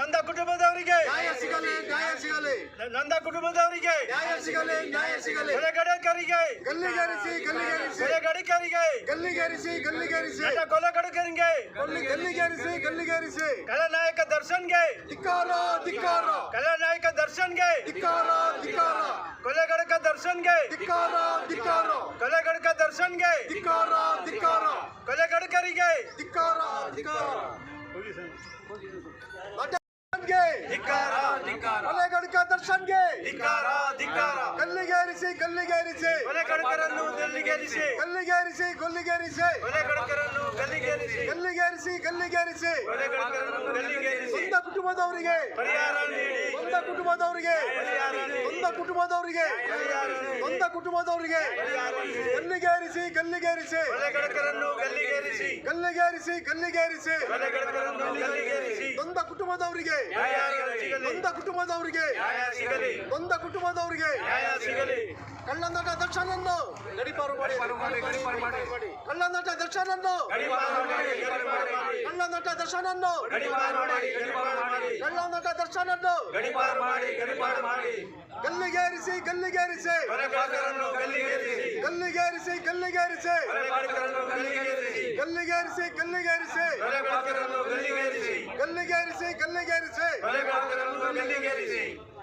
ನಂದ ಕುಟುಂಬದವರಿಗೆ ನ್ಯಾಯ ಸಿಗಲಿ, ನ್ಯಾಯ ಸಿಗಲಿ, ನಂದ ಕುಟುಂಬದವರಿಗೆ ನ್ಯಾಯ ಸಿಗಲಿ, ನ್ಯಾಯ ಸಿಗಲಿ. ಕೊಲೆಗಡಕರಿಗೆ ಗಲ್ಲಿಗೇರಿಸಿ, ಗಲ್ಲಿಗೇರಿಸಿ, ಕೊಲೆಗಡಕರಿಗೆ ಗಲ್ಲಿಗೇರಿಸಿ, ಗಲ್ಲಿಗೇರಿಸಿ, ಕೊಲೆಗಡಕರಿಗೆ ಗಲ್ಲಿಗೇರಿಸಿ, ಗಲ್ಲಿಗೇರಿಸಿ. ಕಲಾನಾಯಕ ದರ್ಶನ್ಗೆ ಧಿಕ್ಕಾರ, ಧಿಕ್ಕಾರ, ಕಲಾನಾಯಕ ದರ್ಶನ್ಗೆ ಧಿಕ್ಕಾರ, ಧಿಕ್ಕಾರ, ಕೊಲೆಗಡಕ ದರ್ಶನ್ಗೆ ಧಿಕ್ಕಾರ, ಧಿಕ್ಕಾರ, ಕೊಲೆಗಡಕ ದರ್ಶನ್ಗೆ ಧಿಕ್ಕಾರ, ಧಿಕ್ಕಾರ, ಕೊಲೆಗಡಕರಿಗೆ ಧಿಕ್ಕಾರ, ಧಿಕ್ಕಾರ. ಕೊಲೆಗಡಕ ದರ್ಶನ್ಗೆ ಗಲ್ಲಿಗೇರಿಸಿ, ಗಲ್ಲಿಗೇರಿಸಿ, ಕೊಲೆಗಡಕರನ್ನು ಗಲ್ಲಿಗೇರಿಸಿ, ಗಲ್ಲಿಗೇರಿಸಿ, ಗಲ್ಲಿಗೇರಿಸಿ, ಕೊಲೆಗಡಕರನ್ನು ಗಲ್ಲಿಗೇರಿಸಿ, ಗಲ್ಲಿಗೇರಿಸಿ, ಗಲ್ಲಿಗೇರಿಸಿ. ಕೊಲೆಗಡಕರನ್ನು ಗಲ್ಲಿಗೇರಿಸಿ ಸ್ವಂತ ಕುಟುಂಬದವರಿಗೆ, ಪರಿಹಾರ ನೀಡಿ, ಸ್ವಂತ ಕುಟುಂಬದವರಿಗೆ, ಸ್ವಂತ ಕುಟುಂಬದವರಿಗೆ, ಸ್ವಂತ ಕುಟುಂಬದವರಿಗೆ ಗಲ್ಲಿಗೇರಿಸಿ, ಗಲ್ಲಿಗೇರಿಸಿ, ಕೊಲೆಗಡಕರನ್ನು ಗಲ್ಲಿಗೇರಿಸಿ, ಗಲ್ಲಿಗೇರಿಸಿ, ಗಲ್ಲಿಗೇರಿಸಿ. ಕೊಲೆಗಡಕರನ್ನು ಗಲ್ಲಿಗೇರಿಸಿ, ಸ್ವಂತ ಕುಟುಂಬದವರಿಗೆ, ನ್ಯಾಯ ಸಿಗಲಿ, ಸ್ವಂತ ಕುಟುಂಬದವರಿಗೆ, ನ್ಯಾಯ ಸಿಗಲಿ, ಸ್ವಂತ ಕುಟುಂಬದವರಿಗೆ ನ್ಯಾಯ ಸಿಗಲಿ. ಕಳ್ಳನಟ ದರ್ಶನನ್ನು ಗಡಿಪಾರು ಮಾಡಿ, ಕಳ್ಳನಟ ದರ್ಶನನ್ನು, ಕಳ್ಳನಟ ದರ್ಶನನ್ನು, ಕಳ್ಳನಟ ದರ್ಶನನ್ನು ಗಲ್ಲಿಗೇರಿಸಿ, ಗಲ್ಲಿಗೇರಿಸಿ, ಕೊಲೆಗಡಕರನ್ನು ಗಲ್ಲಿಗೇರಿಸಿ, ಗಲ್ಲಿಗೇರಿಸಿ, ಗಲ್ಲಿಗೇರಿಸಿ, ಕೊಲೆಗಡಕರನ್ನು ಗಲ್ಲಿಗೇರಿಸಿ, ಗಲ್ಲಿಗೇರಿಸಿ, ಗಲ್ಲಿಗೇರಿಸಿ, ಕೊಲೆಗಡಕರನ್ನು ಗಲ್ಲಿಗೇರಿಸಿ, ಗಲ್ಲಿಗೇರಿಸಿ, ಗಲ್ಲಿಗೇರಿಸಿ.